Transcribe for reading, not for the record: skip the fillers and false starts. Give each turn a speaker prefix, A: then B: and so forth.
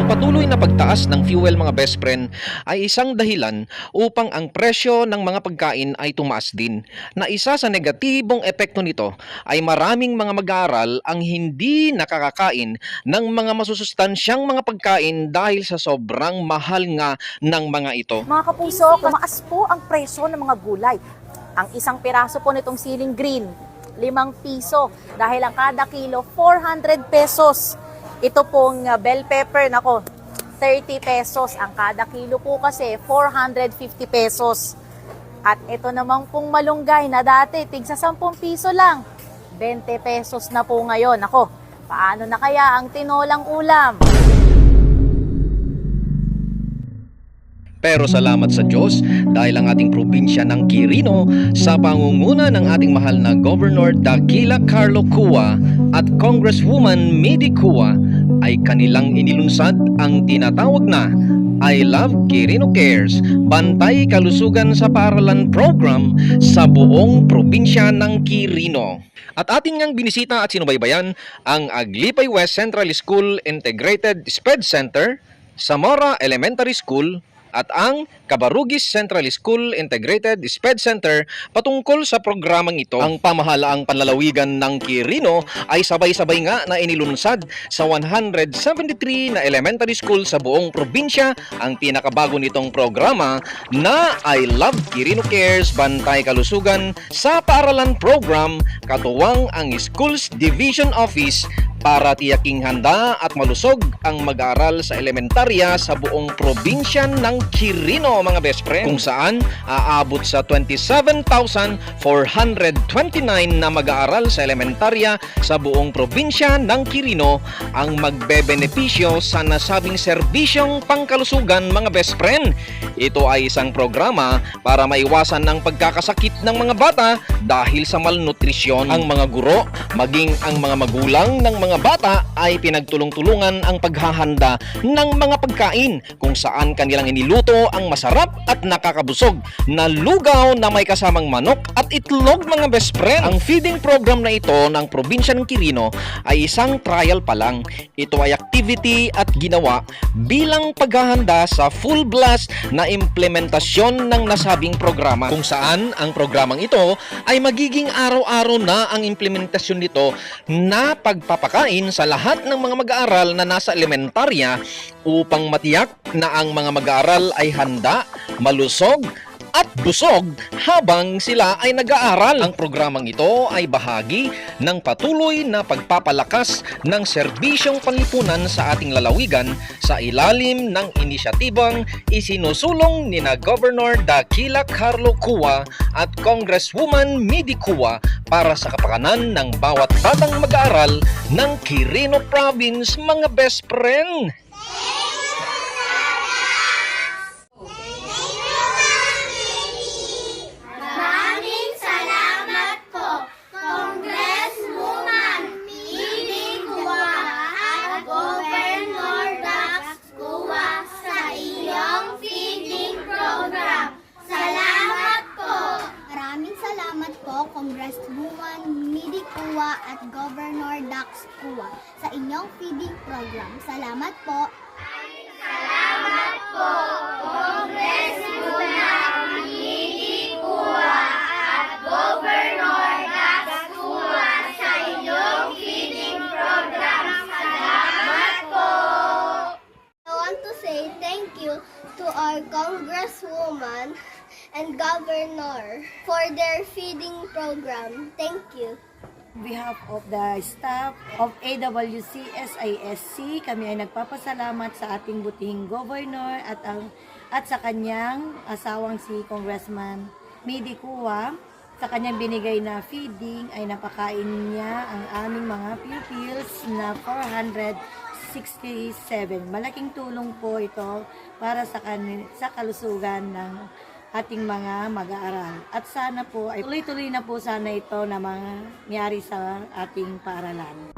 A: Ang patuloy na pagtaas ng fuel mga best friend ay isang dahilan upang ang presyo ng mga pagkain ay tumaas din. Na isa sa negatibong epekto nito ay maraming mga mag-aaral ang hindi nakakakain ng mga masusustansyang mga pagkain dahil sa sobrang mahal nga ng mga ito.
B: Mga kapuso, tumaas po ang presyo ng mga gulay. Ang isang piraso po nitong siling green, 5 piso. Dahil ang kada kilo, 400 pesos. Ito pong bell pepper, 30 pesos. Ang kada kilo po kasi, 450 pesos. At ito namang pong malunggay na dati, tigsa 10 piso lang. 20 pesos na po ngayon. Paano na kaya ang tinolang ulam?
A: Pero salamat sa Diyos dahil ang ating probinsya ng Quirino sa pangunguna ng ating mahal na Governor Daquila Carlo Cua at Congresswoman Midi Cua ay kanilang inilunsad ang tinatawag na I Love Quirino Cares, Bantay Kalusugan sa Paaralan Program sa buong probinsya ng Quirino. At ating ngang binisita at sinubaybayan ang Aglipay West Central School Integrated SPED Center, Zamora Elementary School, at ang Cabarugis Central School Integrated SPED Center patungkol sa programang ito. Ang pamahalaang panlalawigan ng Quirino ay sabay-sabay nga na inilunsad sa 173 na elementary school sa buong probinsya ang pinakabago nitong programa na I Love Quirino Cares, Bantay Kalusugan sa Paaralan Program, katuwang ang Schools Division Office para tiyaking handa at malusog ang mag-aaral sa elementarya sa buong probinsya ng Quirino mga best friend, kung saan aabot sa 27,429 na mag-aaral sa elementarya sa buong probinsya ng Quirino ang magbebenepisyo sa nasabing serbisyong pangkalusugan mga best friend. Ito ay isang programa para maiwasan ang pagkakasakit ng mga bata dahil sa malnutrisyon. Ang mga guro, maging ang mga magulang ng mga bata ay pinagtulong-tulungan ang paghahanda ng mga pagkain kung saan kanilang iniluto ang masarap at nakakabusog na lugaw na may kasamang manok at itlog mga best friend. Ang feeding program na ito ng probinsya ng Quirino ay isang trial pa lang. Ito ay activity at ginawa bilang paghahanda sa full blast na implementasyon ng nasabing programa, kung saan ang programang ito ay magiging araw-araw na ang implementasyon nito na pagpapakain sa lahat ng mga mag-aaral na nasa elementarya upang matiyak na ang mga mag-aaral ay handa, malusog at busog habang sila ay nag-aaral. Ang programang ito ay bahagi ng patuloy na pagpapalakas ng serbisyong panlipunan sa ating lalawigan sa ilalim ng inisyatibang isinusulong ni na Governor Daquila Carlo Cua at Congresswoman Midi Cua para sa kapakanan ng bawat batang mag-aaral ng Quirino Province mga best friend.
C: Congresswoman Midi Cua at Governor Dax Cua sa inyong feeding program. Salamat po. Salamat po, Congresswoman Midi Cua at Governor Dax Cua sa inyong feeding program. Salamat po. I want to say thank you to our Congresswoman and Governor for their feeding program. Thank you.
D: On behalf of the staff of AWC SISC, kami ay nagpapasalamat sa ating butihing governor at sa kanyang asawang si Congressman Midi Cua. Sa kanyang binigay na feeding ay napakain niya ang aming mga pupils na 467. Malaking tulong po ito para sa kalusugan ng ating mga mag-aaral. At sana po ay tuloy-tuloy na po sana ito na mangyari sa ating paaralan.